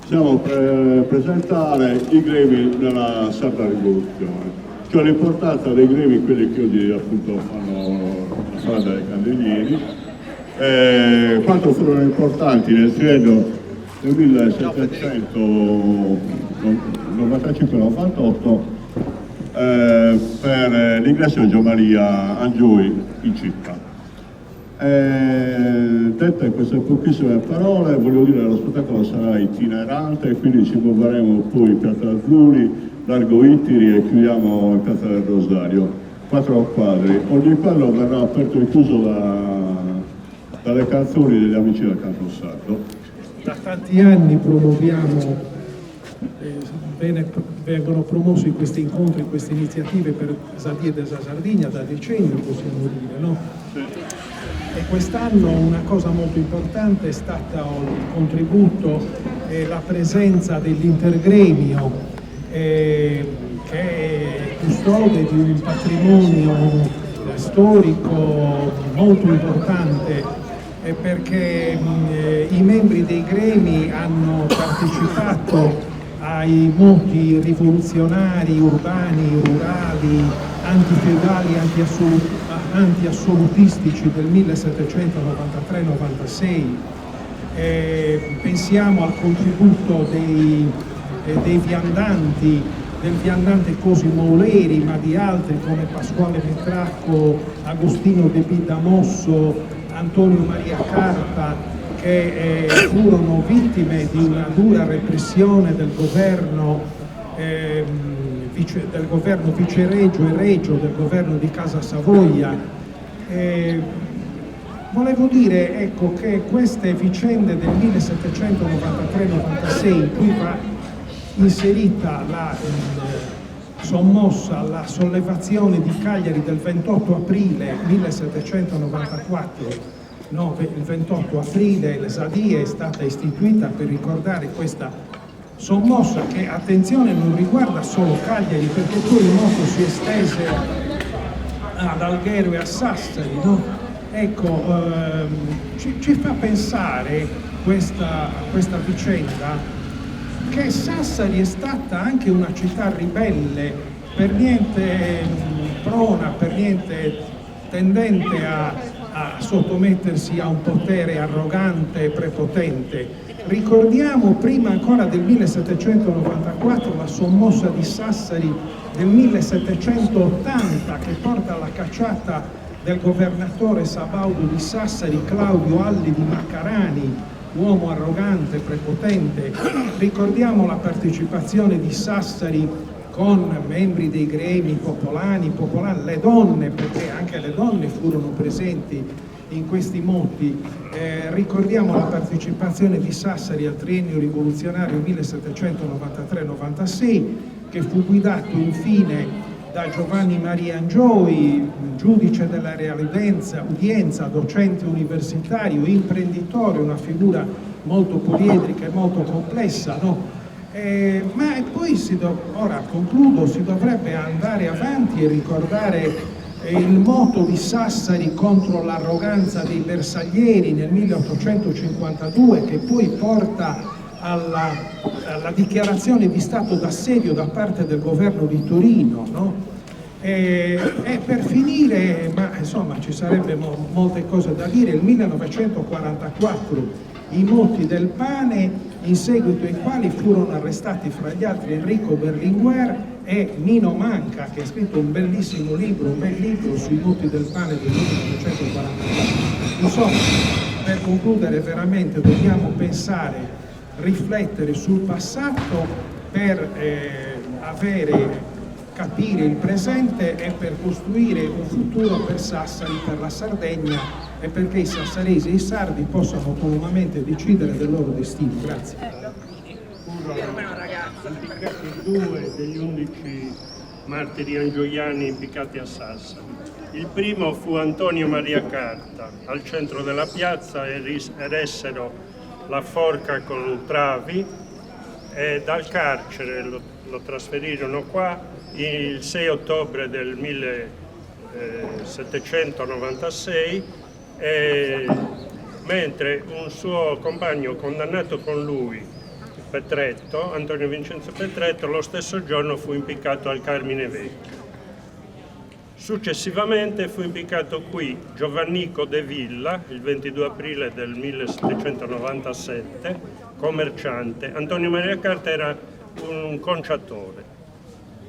Siamo per presentare i gremi nella Sarda Rivoluzione, cioè l'importanza dei gremi, quelli che oggi appunto fanno la strada dei Candellieri, quanto furono importanti nel triennio del 1795-98 per l'ingresso di Giovanmaria Angioy in città. Dette queste pochissime parole, voglio dire che lo spettacolo sarà itinerante, quindi ci muoveremo poi in Piazza Azzurri, largo Ittiri e chiudiamo in Piazza del Rosario, 4 quadri. Ogni quello verrà aperto e chiuso dalle canzoni degli amici del canto sardo. Da tanti anni promuoviamo, vengono promossi questi incontri, queste iniziative per Zadie della Sardegna, da decenni possiamo dire, no? Sì. E quest'anno una cosa molto importante è stata il contributo e la presenza dell'Intergremio, che è custode di un patrimonio storico molto importante, perché i membri dei gremi hanno partecipato ai moti rivoluzionari, urbani, rurali, antifeudali, antiassolutistici del 1793-96. Pensiamo al contributo dei viandanti, del viandante Cosimo Oleri, ma di altri come Pasquale Metracco, Agostino De Bidamosso, Antonio Maria Carpa, che furono vittime di una dura repressione del governo viceregio e regio, del governo di Casa Savoia. Volevo dire, ecco, che queste vicende del 1793-96, in cui va inserita la sommossa la sollevazione di Cagliari del 28 aprile 1794, il 28 aprile l'Esadie è stata istituita per ricordare questa sommossa che, attenzione, non riguarda solo Cagliari, perché poi il moto si estese ad Alghero e a Sassari, no? Ecco, ci fa pensare questa vicenda che Sassari è stata anche una città ribelle, per niente prona, per niente tendente a sottomettersi a un potere arrogante e prepotente. Ricordiamo prima ancora del 1794 la sommossa di Sassari del 1780 che porta alla cacciata del governatore sabaudo di Sassari Claudio Alli di Maccarani, uomo arrogante, prepotente. Ricordiamo la partecipazione di Sassari con membri dei gremi popolani, le donne, perché anche le donne furono presenti in questi moti. Ricordiamo la partecipazione di Sassari al triennio rivoluzionario 1793-96, che fu guidato infine da Giovanni Maria Angioy, giudice della udienza, docente universitario, imprenditore, una figura molto poliedrica e molto complessa, no? Ma poi ora concludo, si dovrebbe andare avanti e ricordare il moto di Sassari contro l'arroganza dei bersaglieri nel 1852, che poi porta alla dichiarazione di stato d'assedio da parte del governo di Torino, no? E per finire, ma insomma ci sarebbe molte cose da dire, il 1944 i moti del pane, in seguito ai quali furono arrestati fra gli altri Enrico Berlinguer e Nino Manca, che ha scritto un bel libro sui moti del pane del 1944. Insomma, per concludere, veramente dobbiamo pensare, riflettere sul passato per capire il presente e per costruire un futuro per Sassari, per la Sardegna, e perché i sassaresi e i sardi possano autonomamente decidere del loro destino. Grazie. Furono 2 degli 11 martiri angioiani impiccati a Sassari. Il primo fu Antonio Maria Carta. Al centro della piazza eressero la forca con travi e dal carcere lo trasferirono qua il 6 ottobre del 1796, mentre un suo compagno condannato con lui Petretto, Antonio Vincenzo Petretto, lo stesso giorno fu impiccato al Carmine Vecchio. Successivamente fu impiccato qui Giovannico De Villa, il 22 aprile del 1797, commerciante. Antonio Maria Carta era un conciatore.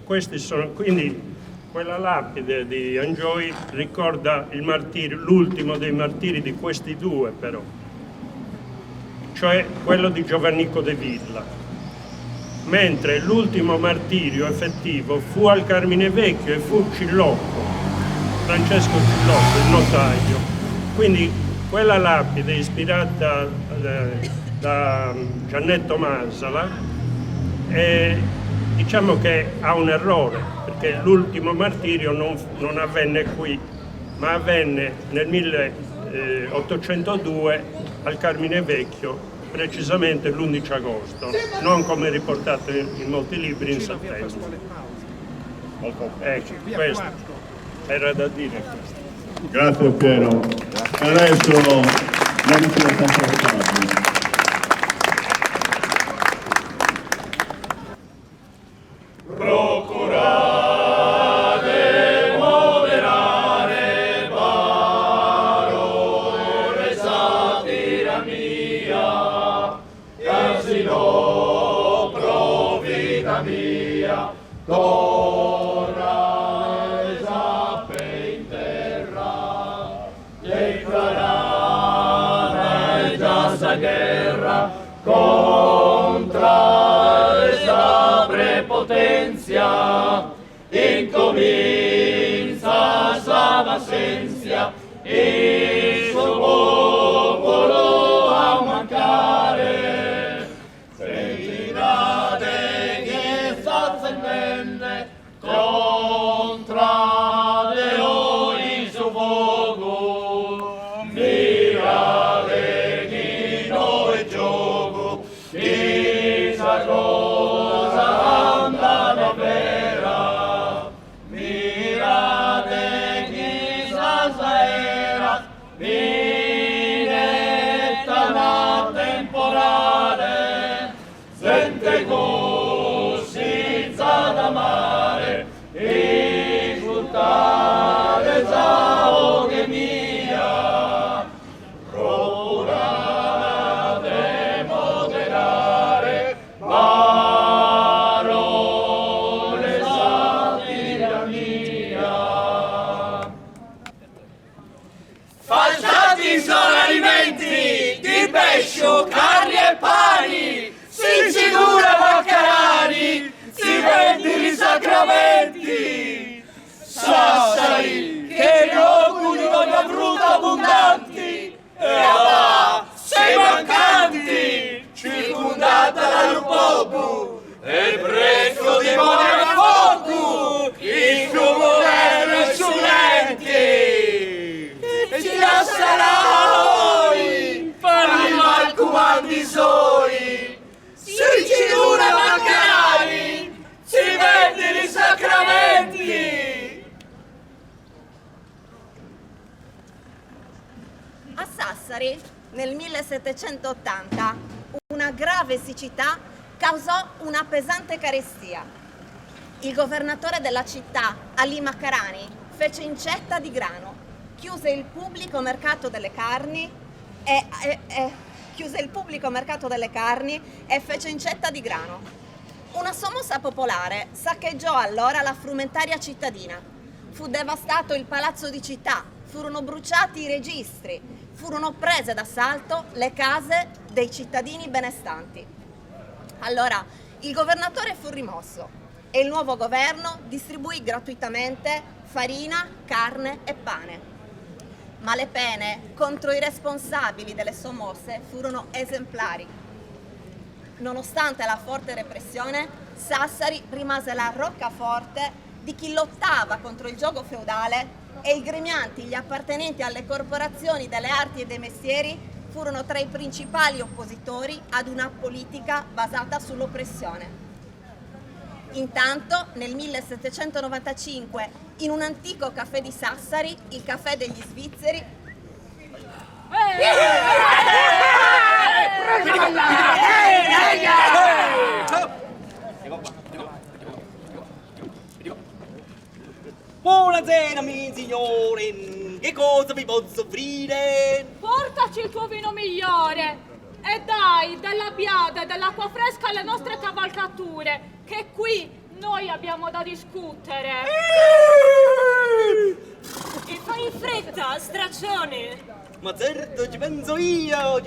Questi sono, quindi quella lapide di Angioi ricorda il martirio, l'ultimo dei martiri di questi due però, cioè quello di Giovannico De Villa, mentre l'ultimo martirio effettivo fu al Carmine Vecchio e fu Cillocco, Francesco Cillocco, il notaio. Quindi quella lapide ispirata da Giannetto Masala, diciamo che ha un errore, perché l'ultimo martirio non avvenne qui, ma avvenne nel 1802 al Carmine Vecchio, precisamente l'11 agosto, non come riportato in molti libri in settembre. Ecco, questo era da dire. Grazie Piero. E adesso la richiesta guerra contra esa prepotencia, incomienza sa vacencia e suo popolo a mancare. Felicidade che sta semende contra Deo il suo fuoco, mirale chi noi gioco, chissà cosa andava vera, mirate chissà era, vinetta la temporale, sente così da mare, insultare che mia, procurate moderare, parole satira mia. Falsati sono alimenti di pesce, carni e pani, si cinura baccarani, si vendi i sacramenti. Sassari, che inoculi da frutta abbondanti, e là, sei mancanti, circondata dal popolo, e il prezzo di mone a fuoco, il governo insolenti, e ci lascerà noi, farli mal comandi soli, si cinura baccarani, si vendi i sacramenti. A Sassari, nel 1780, una grave siccità causò una pesante carestia. Il governatore della città, Ali Macarani, fece incetta di grano, chiuse il pubblico mercato delle carni e fece incetta di grano. Una sommossa popolare saccheggiò allora la frumentaria cittadina. Fu devastato il palazzo di città, furono bruciati i registri, furono prese d'assalto le case dei cittadini benestanti. Allora il governatore fu rimosso e il nuovo governo distribuì gratuitamente farina, carne e pane. Ma le pene contro i responsabili delle sommosse furono esemplari. Nonostante la forte repressione, Sassari rimase la roccaforte di chi lottava contro il giogo feudale e i gremianti, gli appartenenti alle corporazioni delle arti e dei mestieri, furono tra i principali oppositori ad una politica basata sull'oppressione. Intanto, nel 1795, in un antico caffè di Sassari, il caffè degli Svizzeri, Buonasera, miei signori, che cosa vi posso offrire? Portaci il tuo vino migliore e dai della biada e dell'acqua fresca alle nostre cavalcature, che qui noi abbiamo da discutere. E fai in fretta, straccione! Ma certo, ci penso io.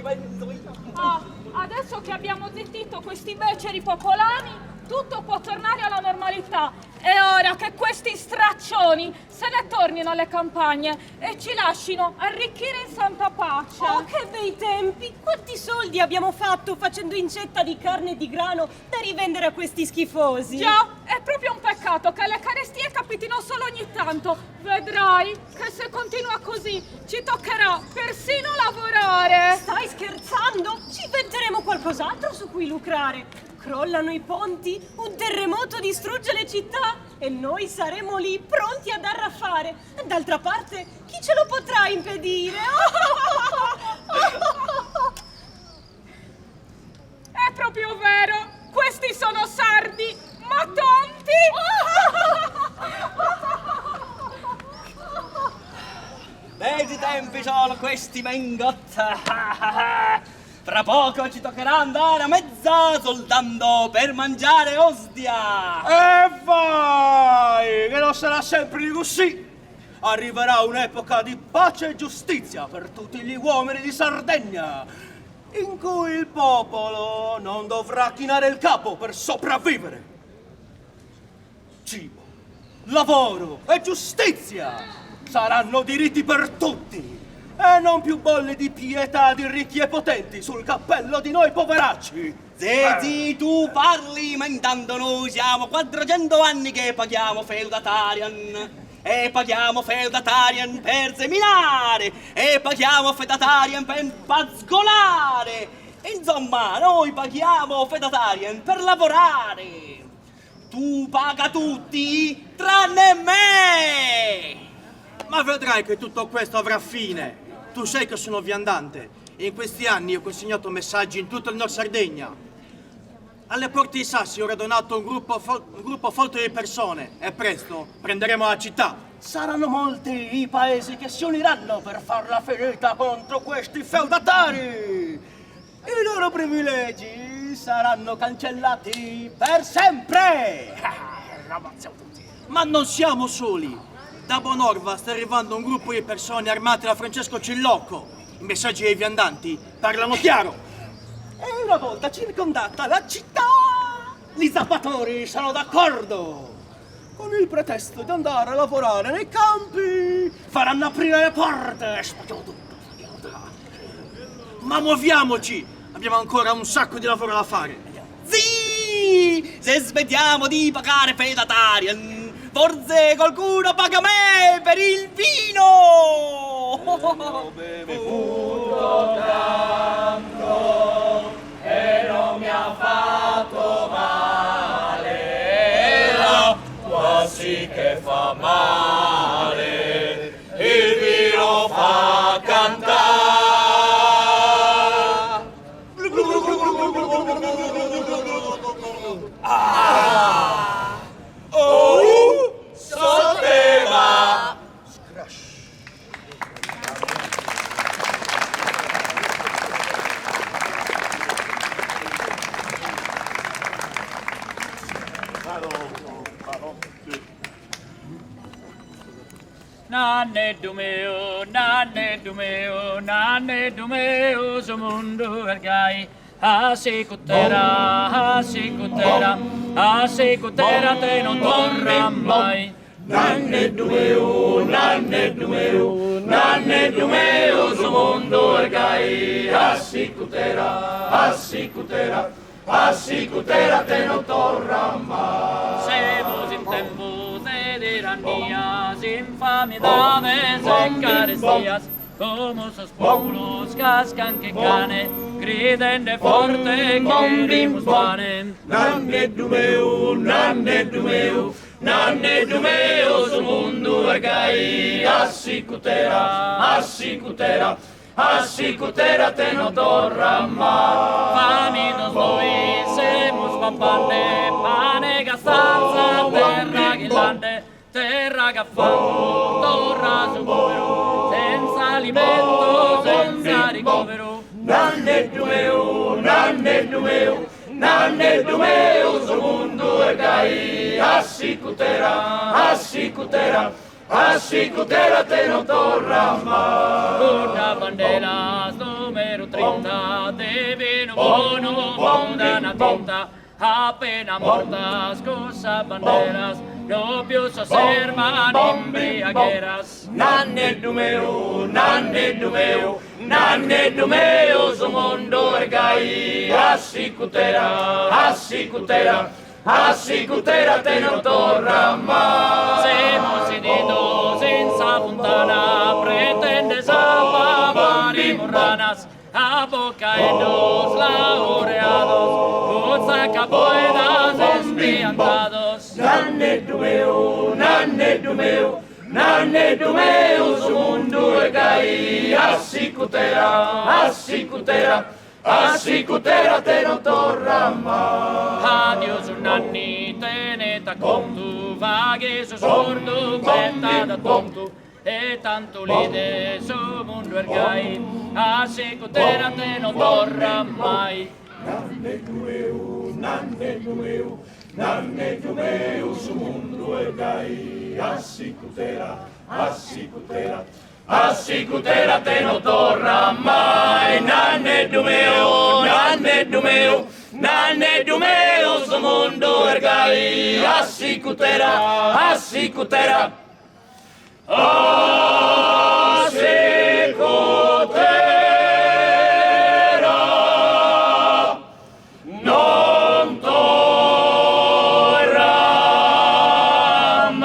Ah, adesso che abbiamo zittito questi beceri popolani, tutto può tornare alla normalità. È ora che questi straccioni se ne tornino alle campagne e ci lascino arricchire in santa pace. Oh, che bei tempi! Quanti soldi abbiamo fatto facendo incetta di carne e di grano da rivendere a questi schifosi? Già, è proprio un peccato che le carestie capitino solo ogni tanto. Vedrai che se continua così ci toccherà persino lavorare. Stai scherzando? Ci inventeremo qualcos'altro su cui lucrare. Crollano i ponti, un terremoto distrugge le città e noi saremo lì pronti ad arraffare. D'altra parte, chi ce lo potrà impedire? È proprio vero, questi sono sardi, ma tonti! Bei tempi sono questi, Mengot. Fra poco ci toccherà andare a mezza soltanto per mangiare ostia. E vai! Che non sarà sempre così! Arriverà un'epoca di pace e giustizia per tutti gli uomini di Sardegna, in cui il popolo non dovrà chinare il capo per sopravvivere. Cibo, lavoro e giustizia saranno diritti per tutti. E non più bolle di pietà di ricchi e potenti sul cappello di noi poveracci. Sì, tu parli, ma intanto noi siamo 400 anni che paghiamo feudatarian. E paghiamo feudatarian per seminare. E paghiamo feudatarian per pascolare. Insomma, noi paghiamo feudatarian per lavorare. Tu paga tutti, tranne me! Ma vedrai che tutto questo avrà fine. Tu sai che sono viandante e in questi anni ho consegnato messaggi in tutta il Nord Sardegna. Alle porte di Sassi ho radunato un gruppo folto di persone e presto prenderemo la città. Saranno molti i paesi che si uniranno per far la ferita contro questi feudatari. I loro privilegi saranno cancellati per sempre. Ma non siamo soli. Da Bonorva sta arrivando un gruppo di persone armate da Francesco Cillocco. I messaggi ai viandanti parlano chiaro. E una volta circondata la città, gli zappatori sono d'accordo. Con il pretesto di andare a lavorare nei campi, faranno aprire le porte e spacchiamo tutto. Ma muoviamoci! Abbiamo ancora un sacco di lavoro da fare. Sì! Se smettiamo di pagare feudatarian, forse qualcuno paga me per il vino! Ho bevuto tanto e non mi ha fatto male, l'acqua sì che fa male, il vino fa cantare. Sottema! Nanne Dumeo, Nanne Dumeo, Nanne Dumeo, su mondo ergai. Asicutera te non torna mai. Nanne Dumeo, Nanne Dumeo, Nanne Dumeo, su mondo ergai. Assicutera te non torna mai. Semos in tempus de tiranias, infamidades e carestias, como sus pueblos cascan que cane, gridende forte que rimus vanem. Nanne Dumeo, Nanne Dumeo, Nanne Dumeo, su mundo ergai. Assicutera te non torna mai. Faminos voi, semus papande, pane gastanza, terra che fa torna su povero, senza alimento, senza ricovero. Nanneddu meu, nanneddu meu, nanneddu meu, sul mondo e gai, assicutera, assicutera, assicutera te non torna mai. Una bandera numero 30, de vino buono, fonda una tinta, appena morta, scossa banderas, no più s'osservan imbriagueras. Nanneddu meu, nanneddu meu, nanneddu meu, sul mondo e gai, assicutera, assicutera, assicutera te non torna mai. Siamo sedito senza fontana, pretende salvamari morranas, a boca en dos laureados, goza capoedas espiantados. Nanneddu meu, nanneddu meu, nanneddu meu, sul mondo e gai, assicutera, assicutera, assicutera te non torna mai. Adios un anni, tenete conto, vaghe su sordo, betta da tonto, e tanto lide su mondo ergai, assicutera te non torna mai. Nanneddu meu, nanneddu meu, nanneddu meu, sul mondo e gai, assicutera, assicutera, assicutera te non torna mai. Nanneddu meu, nanneddu meu, nanneddu meu, sul mondo e gai, assicutera, assicutera, assicutera non torna mai.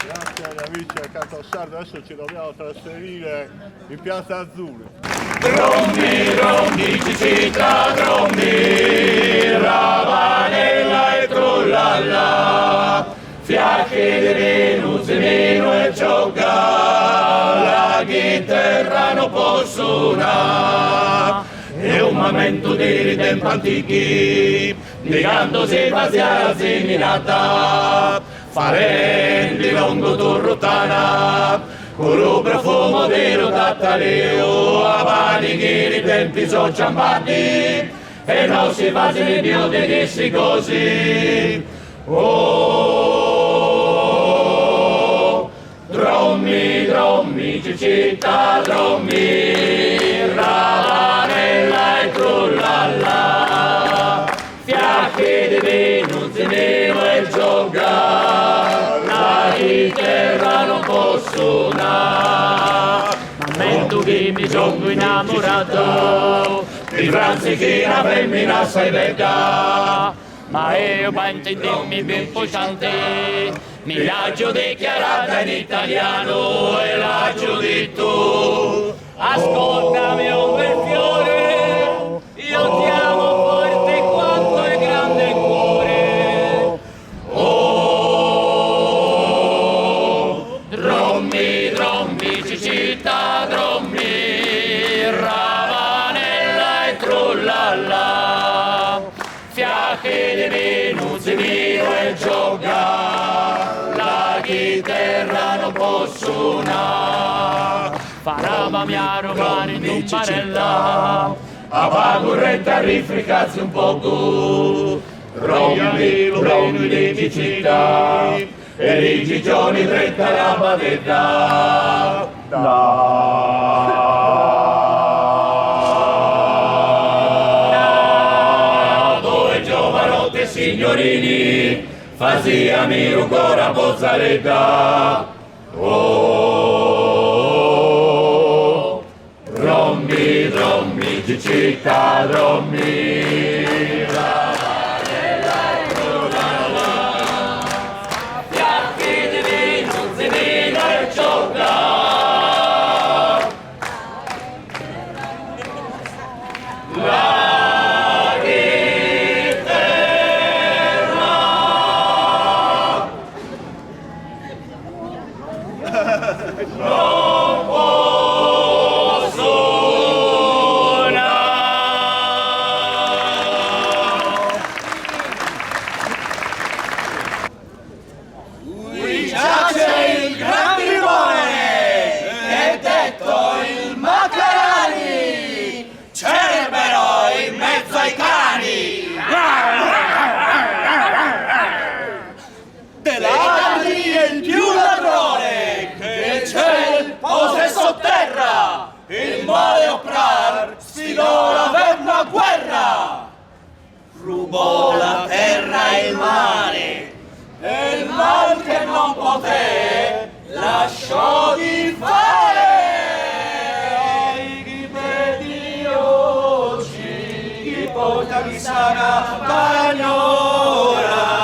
Grazie agli amici del Canto Sardo, adesso ci dobbiamo trasferire in Piazza Azzurra. Drommi, drommi, cicita, drommi, ravanella e trullalla, fiacchi di vino, zimino e gioca, la chitarra non può suonare, è un momento di tempo antichi, digandosi vazia ziminata, farendi lungo turrutana, con il profumo di rotattaleo, avanti che i tempi sono ciambati e non si fa più di dirsi così. Oh, drommi, drommi, cicita, drommi, ravanella e trullalla, fiacchi di vino, zimino e gioca, la chitarra non può suonare. Momento che mi sono innamorato di Franzichina, femmina assai bella, ma io penso in dimmi più impostante, mi l'agio dichiarata in italiano e l'agio di tu. Ascoltami un bel fiore, io ti amo forte quanto è grande il cuore. Oh, drommi, drommi, cicita, drommi, ravanella e trullalla, fiacchi di vino, zimino e gioca, la chitarra non può suonare. Faravami a rubare in un barella, a vagurretta rifricazzi un poco, rommi, rommi di cicita, e i gigioni dritta la badetta. Voi giovanotti signorini, faziami ancora bozzaretta. Oh, drommi, drommi, cicita, drommi, ravanella e trullalla, fiacchi di vino, zimino e gioca, la chitarra non può Ladri è il più ladrone che il ciel pose sotterra, il male oprar sfidò la verna guerra, rubò la terra e il mare, e il mal che non poté lasciò di fare. Ai chi vedi oggi, chi porta chi sarà bagnora.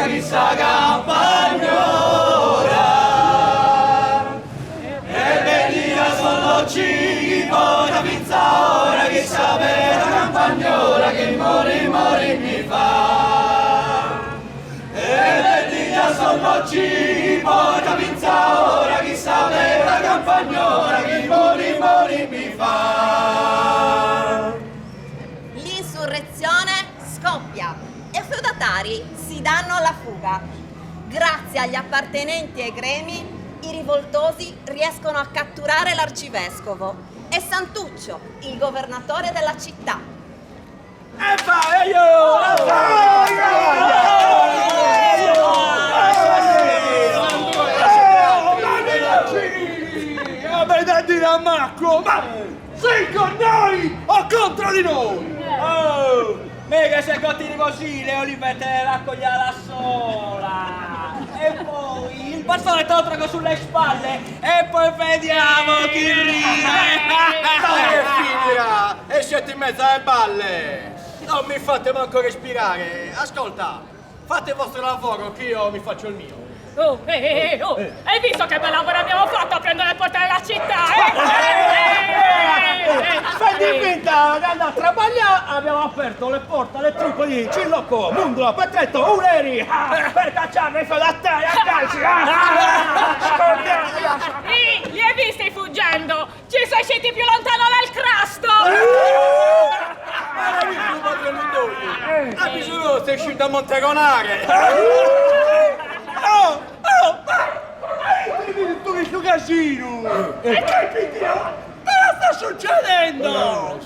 Chissà campagnora e bendiga sono ci poi la pizza ora che sapere la campagnola che mori mi fa e bendiga sono ci poi la pizza ora che sapere la campagnola che mori mi fa. L'insurrezione scoppia e i feudatari si danno alla fuga. Grazie agli appartenenti ai gremi, i rivoltosi riescono a catturare l'arcivescovo e Santuccio, il governatore della città. Avete dire a Marco, ma sei con noi o contro di noi? Mica se continui così le olivette le raccoglie da sola. E poi il bastone te lo trago sulle spalle e poi vediamo chi ride. E finirà! E siete in mezzo alle balle! Non mi fate manco respirare! Ascolta, fate il vostro lavoro che io mi faccio il mio. Hai visto che bel lavoro abbiamo fatto a prendere il portale della città? Fai finta che andare a trabagliare, abbiamo aperto le porte alle truppe di Cillocco, Mundola, Petretto, Uleri per cacciarne i feudatari a calci. Li hai visti fuggendo? Ci sei usciti più lontano del crasto! Ma l'hai visto un padrone Lundogli? Ha bisogno sei uscito a Montegonare! Tu questo casino! E che picchia? Cosa sta succedendo?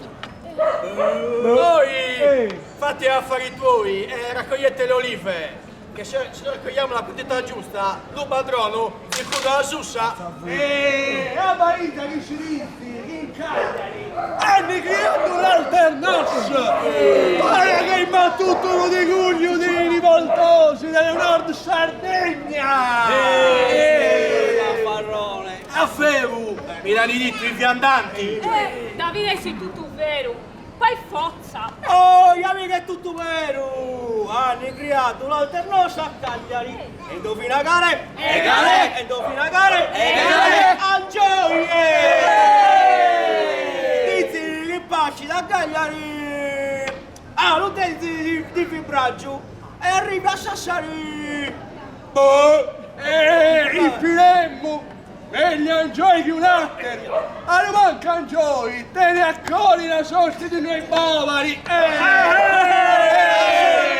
Voi fate affari tuoi e raccogliete le olive! Che se raccogliamo la quantità giusta, lo padrono il culo la sussa! A Marita che ci dici, in Cagliari, hanno creato l'alternanza! Pare che hai battuto uno dei cugli dei rivoltosi della Nord Sardegna! La parole! A Feru! Mi danno i diti i viandanti! Davide, sei tutto vero! Fai forza! Oh, chiami che è tutto vero! Hanno creato l'alternosa a Cagliari! E indovina gare! E gare! E indovina gare! E gare! A gioie! Dizi che passi da Cagliari! Ah, non tenti di fibraggio! E arrivi a Sassari! Il Piremmo! E gli angioi di un atteri! A manca angioi! Te ne accoli la sorte di noi poveri!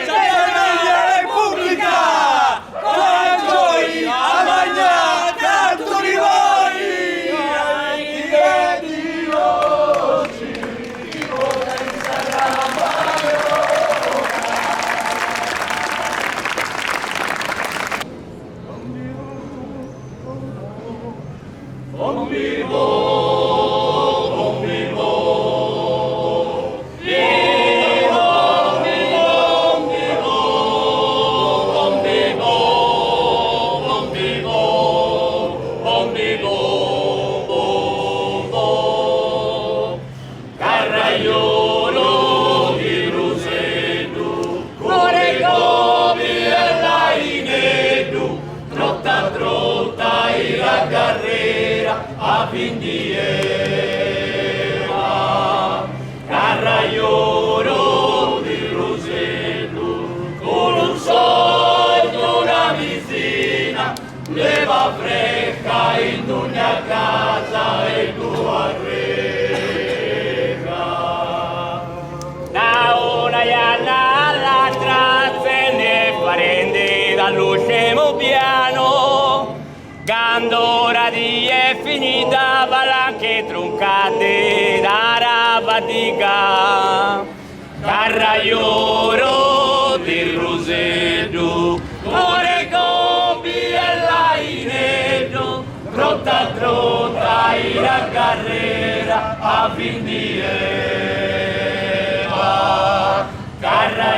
Famiglia Repubblica! Con angioi a mangiare tanto di voi! Chi vedi oggi, chi potenza la Carraiolo di Rosello, con un soldo una vicina, leva frecca in ogni casa e tua rega. Da una ianna all'altra se ne prende dall'ultimo piano, Gandora di è finita, valanche troncate da fatica, carraiolo di Roseto, ore copi e l'ainetto, trotta trotta la carrera a fin di Eva, carraiolo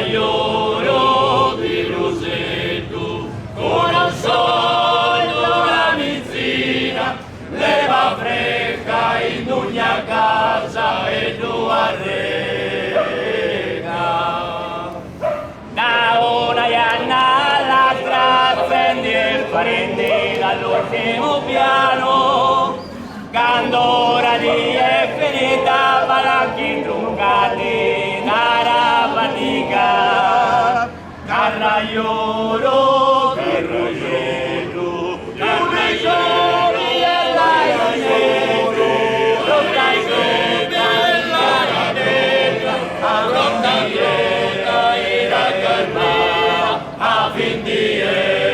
di Roseto, con un sogno la mizzina, leva fresca in ogni casa e tu arrega. Da una ianna all'altra prendi il parente dall'ultimo piano, quando ora di è finita palanchi truncati dalla fatica, carraiolo, carraiolo, carraiolo e l'ainetto, rotta i copi e l'ainetto, rotta dieta e la carna a fin di Eva,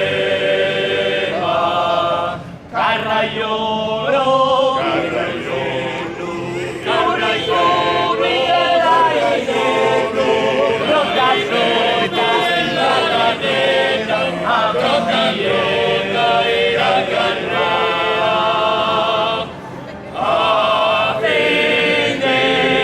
carraiolo, carraiolo, carraiolo e l'ainetto, rotta i copi e l'ainetto, rotta dieta e la carna a fin di Eva.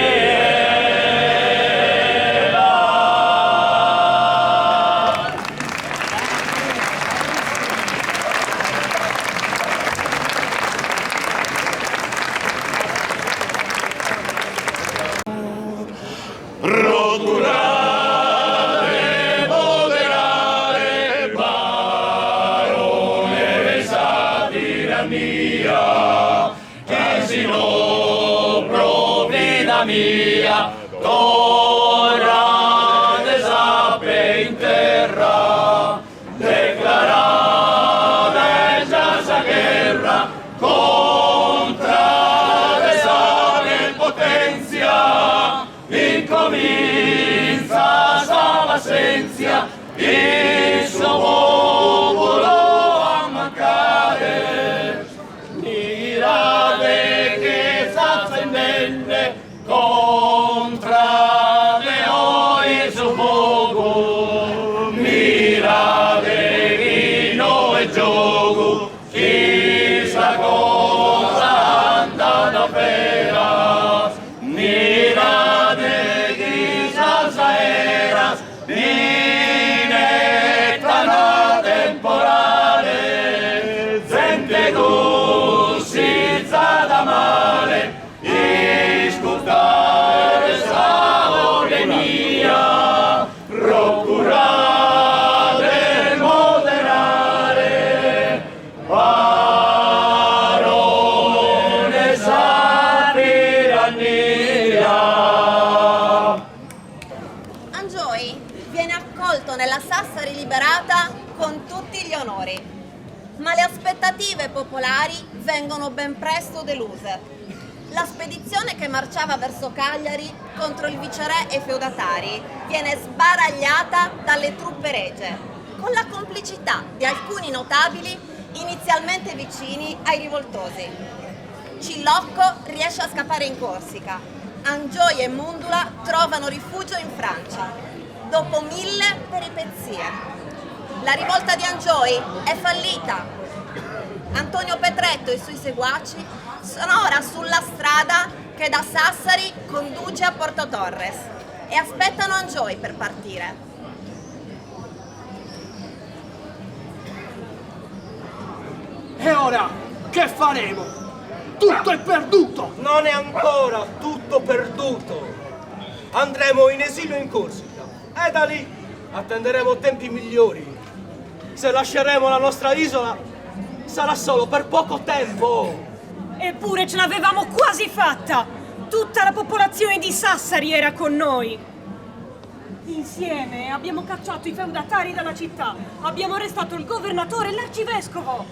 Procurare, moderare, parole satira mia, che si no provvida mia, torna desape in terra, declarare già sa guerra, contra desane potenzia, incomincia sa l'assenza, il suo popolo a mancare, mirate che s'accendente contra le oi su fuoco, mirate chi noi gioco, chissà cosa anda da vera, mirate chi salsa eras, inetta temporale, gente così da male, iscutare savore mia, procurare, moderare, parole sa tirannia. Angioi viene accolto nella Sassari liberata con tutti gli onori, ma le aspettative popolari vengono ben presto deluse. La spedizione che marciava verso Cagliari contro il viceré e feudatari viene sbaragliata dalle truppe regie, con la complicità di alcuni notabili inizialmente vicini ai rivoltosi. Cillocco riesce a scappare in Corsica, Angioi e Mundula trovano rifugio in Francia, dopo 1000 peripezie. La rivolta di Angioi è fallita. Antonio Petretto e i suoi seguaci sono ora sulla strada che da Sassari conduce a Porto Torres e aspettano Angioi per partire. E ora che faremo? Tutto è perduto! Non è ancora tutto perduto. Andremo in esilio in Corsica e da lì attenderemo tempi migliori. Se lasceremo la nostra isola sarà solo per poco tempo. Eppure ce l'avevamo quasi fatta! Tutta la popolazione di Sassari era con noi! Insieme abbiamo cacciato i feudatari dalla città, abbiamo arrestato il governatore e l'arcivescovo!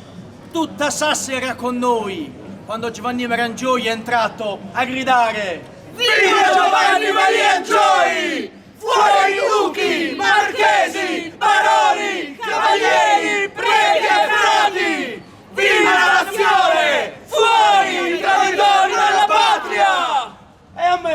Tutta Sassari era con noi, quando Giovanni Marangioi è entrato a gridare: Viva Giovanni Maria Angioi! Fuori duchi, marchesi, baroni, cavalieri, preti e frati! Viva la nazione! Fuori i traditori della patria! E a me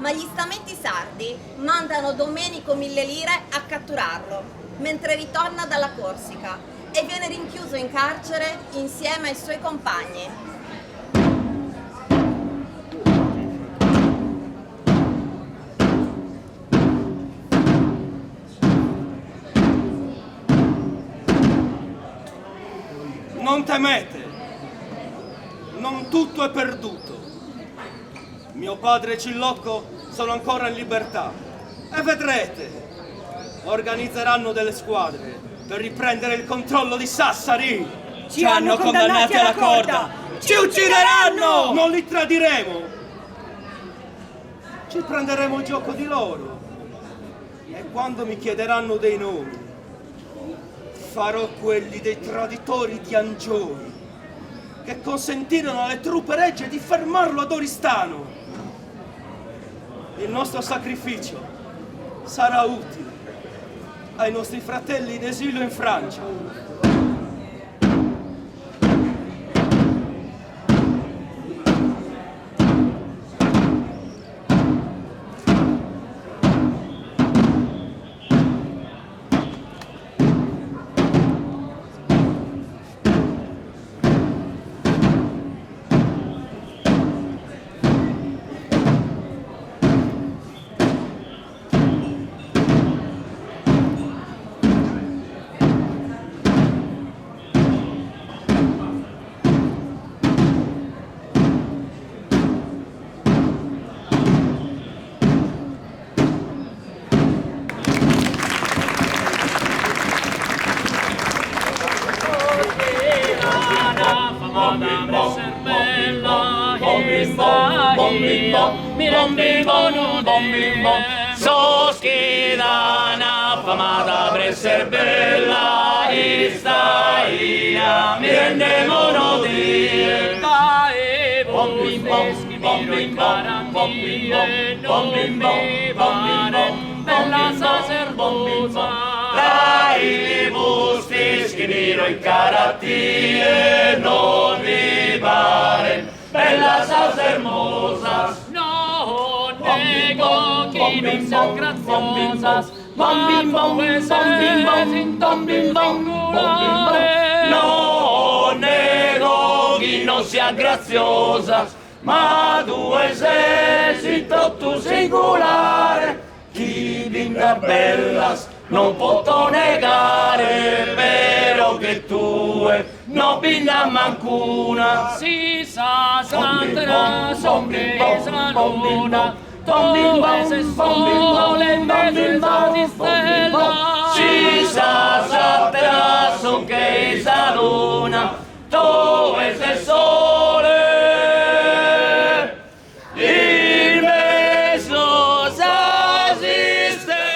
ma gli stamenti sardi mandano Domenico 1000 lire a catturarlo, mentre ritorna dalla Corsica e viene rinchiuso in carcere insieme ai suoi compagni. Non temete, non tutto è perduto. Mio padre e Cillocco sono ancora in libertà e vedrete, organizzeranno delle squadre per riprendere il controllo di Sassari. Ci hanno condannati alla corda! Ci uccideranno! Non li tradiremo! Ci prenderemo gioco di loro. E quando mi chiederanno dei nomi, farò quelli dei traditori di Angioni, che consentirono alle truppe regge di fermarlo ad Oristano. Il nostro sacrificio sarà utile ai nostri fratelli in esilio in Francia. Soschidana affamata per essere bella, Istaia mi rende monodie. Dai, voi peschi miro in garantie, non mi pare bella sacerdota. Dai, busti schimiro in carattie, non mi pare bella sacerdosa. No, nego chi non sia graziosa, ma due sesi singolare. No, nego chi non sia graziosa, ma due sesi troppo singolare. Chi vinga bellas non posso negare, vero che tue non vinga mancuna. Si sa santra sorpresa luna, dove se sole in mezzo di stella. Si sa santra sorpresa luna, dove se sole in mezzo di stella.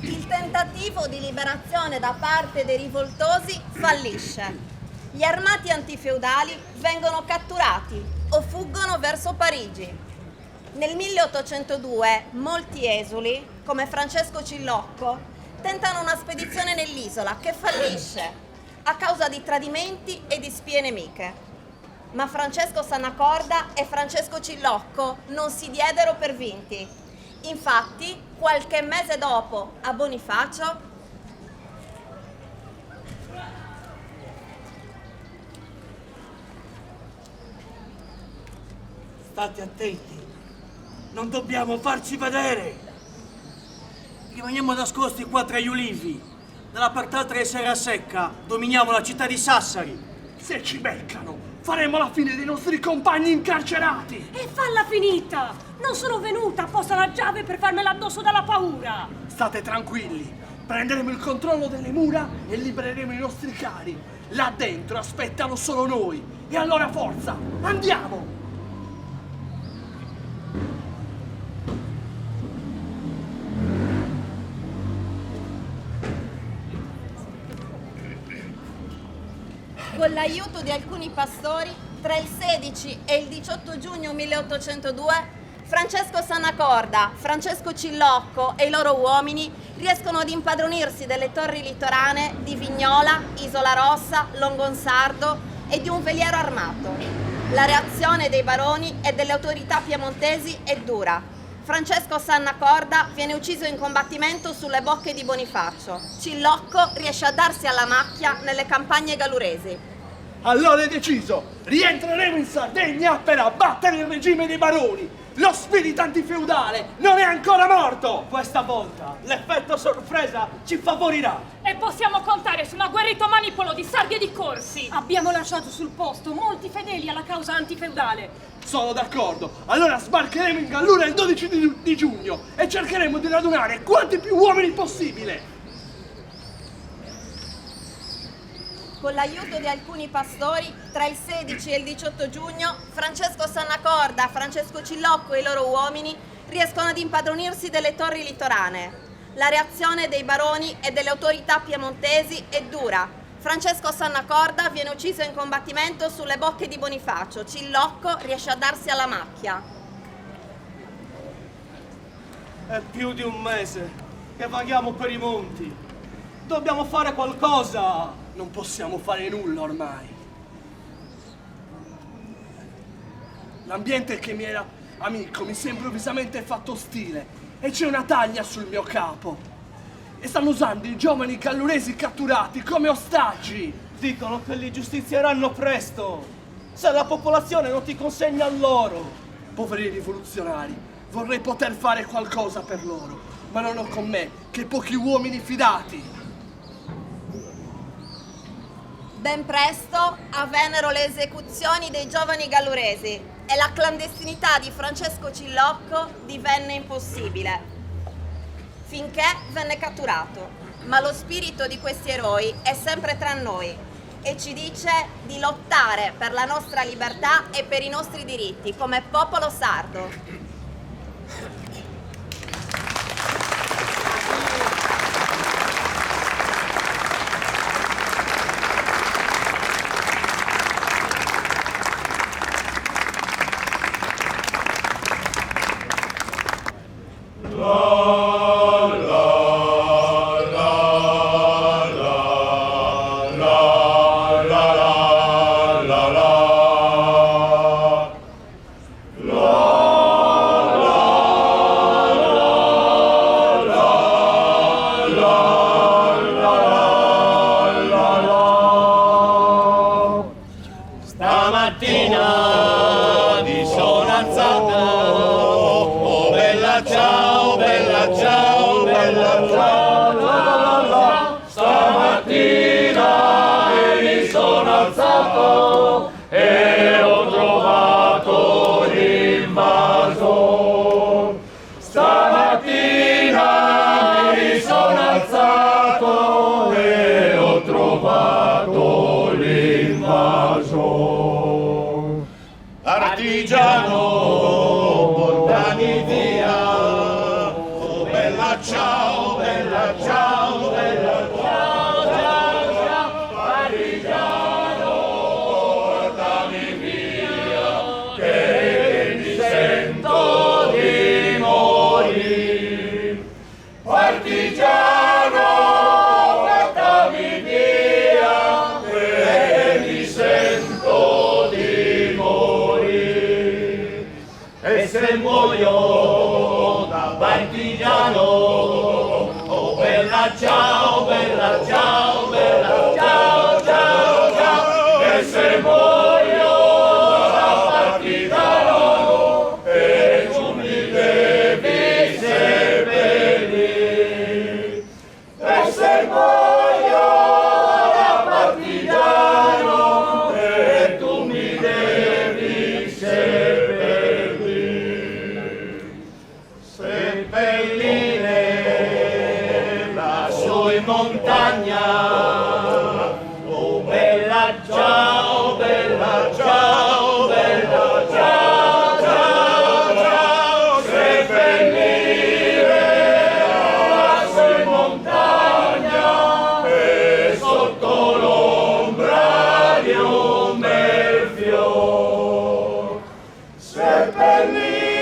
Il tentativo di liberazione da parte dei rivoltosi fallisce. Gli armati antifeudali vengono catturati o fuggono verso Parigi. Nel 1802 molti esuli, come Francesco Cillocco, tentano una spedizione nell'isola che fallisce a causa di tradimenti e di spie nemiche. Ma Francesco Sannacorda e Francesco Cillocco non si diedero per vinti. Infatti, qualche mese dopo, a Bonifacio, State attenti, non dobbiamo farci vedere. Rimaniamo nascosti qua tra gli ulivi. Dalla parte altra di Serra Secca dominiamo la città di Sassari. Se ci beccano, faremo la fine dei nostri compagni incarcerati. E falla finita! Non sono venuta apposta alla chiave per farmela addosso dalla paura! State tranquilli, prenderemo il controllo delle mura e libereremo i nostri cari. Là dentro aspettano solo noi. E allora forza, andiamo! con l'aiuto di alcuni pastori, tra il 16 e il 18 giugno 1802 Francesco Sannacorda, Francesco Cillocco e i loro uomini riescono ad impadronirsi delle torri litorane di Vignola, Isola Rossa, Longonsardo e di un veliero armato. La reazione dei baroni e delle autorità piemontesi è dura. Francesco Sannacorda viene ucciso in combattimento sulle bocche di Bonifacio. Cillocco riesce a darsi alla macchia nelle campagne galluresi. Allora è deciso, rientreremo in Sardegna per abbattere il regime dei baroni. Lo spirito antifeudale non è ancora morto! Questa volta l'effetto sorpresa ci favorirà. E possiamo contare su un agguerrito manipolo di sardi e di corsi. Abbiamo lasciato sul posto molti fedeli alla causa antifeudale. Sono d'accordo. Allora sbarcheremo in Gallura il 12 di giugno e cercheremo di radunare quanti più uomini possibile. Con l'aiuto di alcuni pastori, tra il 16 e il 18 giugno, Francesco Sannacorda, Francesco Cillocco e i loro uomini riescono ad impadronirsi delle torri litorane. La reazione dei baroni e delle autorità piemontesi è dura. Francesco Sannacorda viene ucciso in combattimento sulle bocche di Bonifacio. Cillocco riesce a darsi alla macchia. È più di un mese che vaghiamo per i monti. Dobbiamo fare qualcosa. Non possiamo fare nulla ormai. L'ambiente che mi era amico mi si è improvvisamente fatto ostile e c'è una taglia sul mio capo. E stanno usando i giovani galluresi catturati come ostaggi. Dicono che li giustizieranno presto, se la popolazione non ti consegna loro. Poveri rivoluzionari, vorrei poter fare qualcosa per loro, ma non ho con me che pochi uomini fidati. Ben presto avvennero le esecuzioni dei giovani galluresi e la clandestinità di Francesco Cillocco divenne impossibile, finché venne catturato. Ma lo spirito di questi eroi è sempre tra noi e ci dice di lottare per la nostra libertà e per i nostri diritti come popolo sardo. Stamattina mi sono alzato, oh bella ciao, bella ciao, bella ciao. Stamattina mi sono alzato e ho trovato l'invaso. Stamattina mi sono alzato e ho trovato l'invaso. Artigiano, portami via, oh bella ciao, bella ciao, bella ciao, ciao, ciao. Artigiano, portami via, che mi sento di morire. Partigiano, portami via, che mi sento di morire. E se muoio da partigiano, oh bella ciao, bella ciao, bella ciao, ciao, ciao. E se muoio da partigiano, e tu mi devi seppellire. E se muoio da partigiano, e tu mi devi seppellire. Seppellire lassù in montagna, oh bella ciao, bella ciao, bella ciao, ciao, ciao. Seppellire lassù in montagna e sotto l'ombra di un bel fior. Seppellire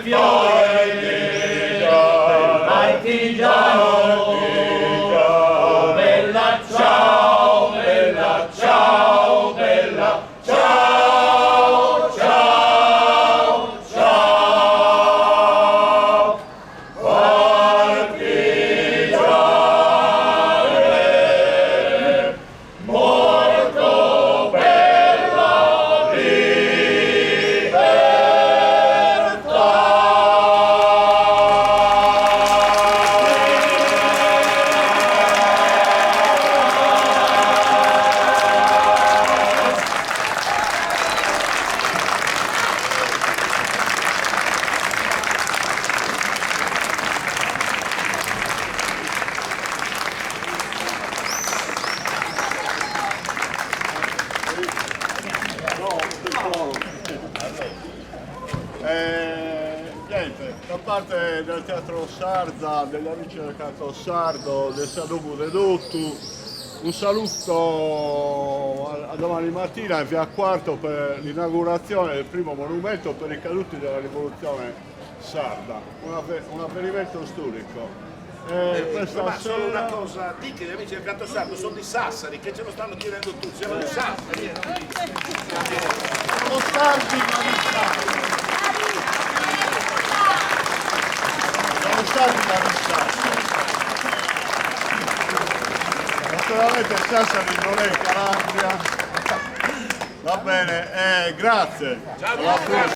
fiore, partigiano, oh bella ciao, bella ciao, bella ciao, ciao, ciao, partigiano, morto per la Niente, da parte del Teatro Sarda, degli amici del canto sardo, del Salubu Redottu, un saluto a domani mattina in via Quarto per l'inaugurazione del primo monumento per i caduti della rivoluzione sarda, un avvenimento storico. Ma solo una cosa, di che gli amici del canto sardo sono di Sassari, che ce lo stanno chiedendo tutti, siamo di Sassari. Siamo sardi, ma di Sassari. Siamo sardi, ma di Sassari. Naturalmente Sassari non è Calabria. Va bene, grazie. Ciao.